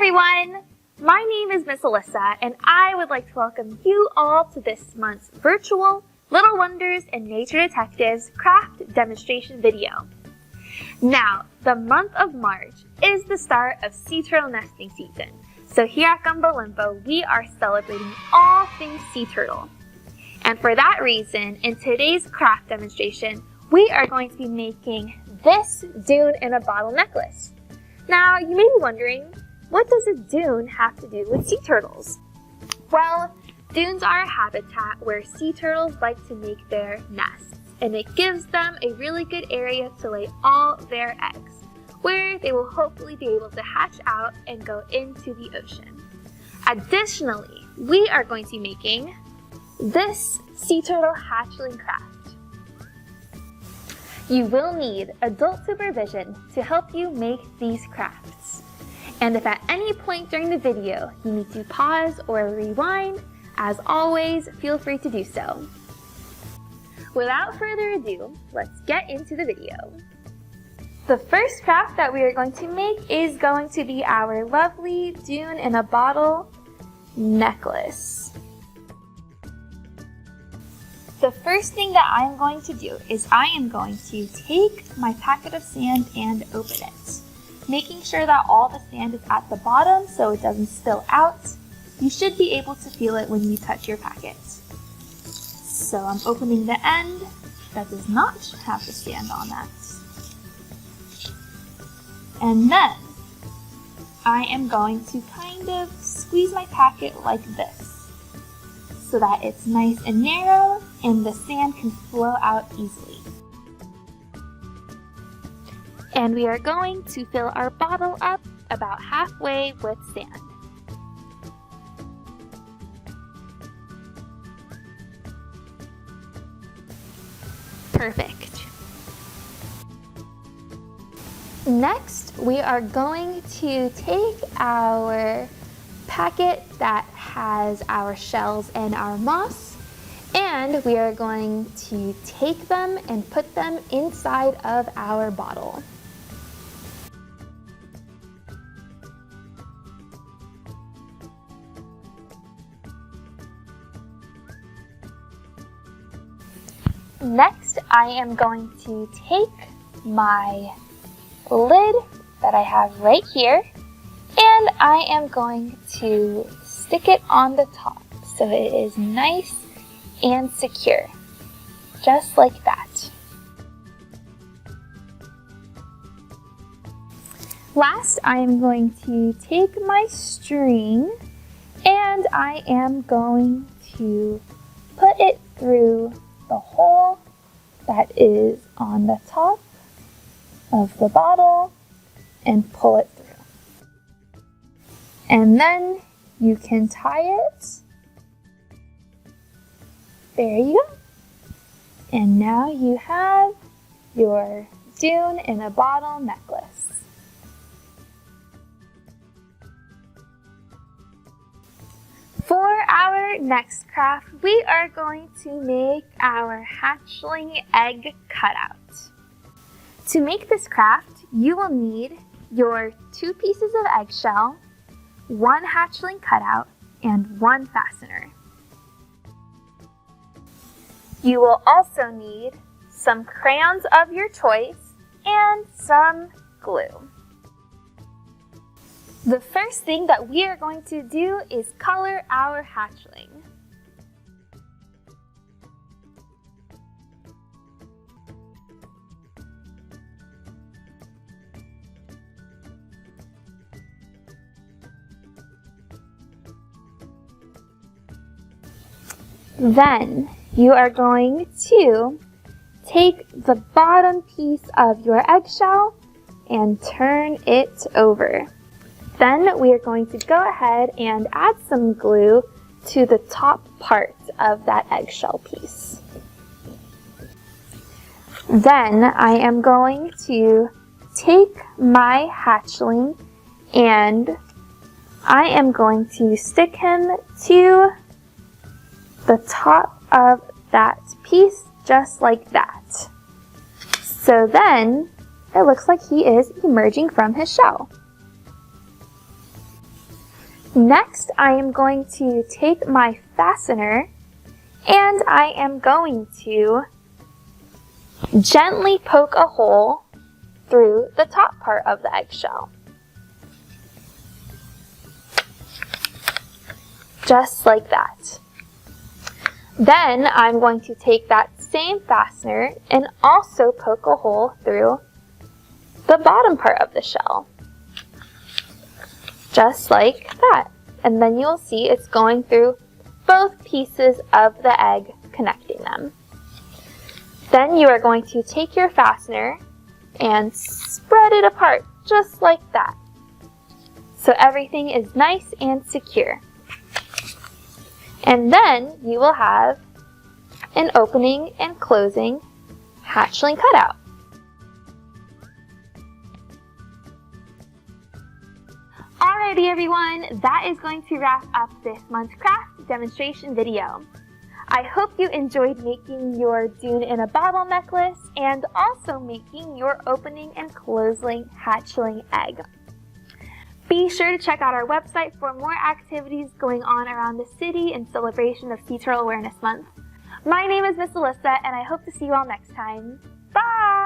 everyone! My name is Miss Alyssa, and I would like to welcome you all to this month's virtual Little Wonders and Nature Detectives craft demonstration video. Now, the month of March is the start of sea turtle nesting season, so here at Gumbo Limbo, we are celebrating all things sea turtle. And for that reason, in today's craft demonstration, we are going to be making this Dune in a bottle necklace. Now, you may be wondering, what does a dune have to do with sea turtles? Well, dunes are a habitat where sea turtles like to make their nests, and it gives them a really good area to lay all their eggs, where they will hopefully be able to hatch out and go into the ocean. Additionally, we are going to be making this sea turtle hatchling craft. You will need adult supervision to help you make these crafts. And if at any point during the video you need to pause or rewind, as always, feel free to do so. Without further ado, let's get into the video. The first craft that we are going to make is going to be our lovely Dune in a bottle necklace. The first thing that I'm going to do is I am going to take my packet of sand and open it, making sure that all the sand is at the bottom so it doesn't spill out. You should be able to feel it when you touch your packet. So I'm opening the end that does not have the sand on that. And then I am going to kind of squeeze my packet like this so that it's nice and narrow and the sand can flow out easily. And we are going to fill our bottle up about halfway with sand. Perfect. Next, we are going to take our packet that has our shells and our moss, and we are going to take them and put them inside of our bottle. Next, I am going to take my lid that I have right here, and I am going to stick it on the top so it is nice and secure, just like that. Last, I am going to take my string and I am going to put it through the hole that is on the top of the bottle and pull it through. And then you can tie it. There you go. And now you have your Dune in a bottle necklace. For our next craft, we are going to make our Hatchling Egg Cutout. To make this craft, you will need your 2 pieces of eggshell, 1 hatchling cutout, and 1 fastener. You will also need some crayons of your choice and some glue. The first thing that we are going to do is color our hatchling. Then you are going to take the bottom piece of your eggshell and turn it over. Then we are going to go ahead and add some glue to the top part of that eggshell piece. Then I am going to take my hatchling and I am going to stick him to the top of that piece just like that. So then it looks like he is emerging from his shell. Next, I am going to take my fastener and I am going to gently poke a hole through the top part of the eggshell. Just like that. Then I'm going to take that same fastener and also poke a hole through the bottom part of the shell. Just like that. And then you'll see it's going through both pieces of the egg, connecting them. Then you are going to take your fastener and spread it apart, just like that. So everything is nice and secure. And then you will have an opening and closing hatchling cutout. Alrighty everyone, that is going to wrap up this month's craft demonstration video. I hope you enjoyed making your Dune in a bottle necklace and also making your opening and closing hatchling egg. Be sure to check out our website for more activities going on around the city in celebration of Sea Turtle Awareness Month. My name is Miss Alyssa and I hope to see you all next time. Bye!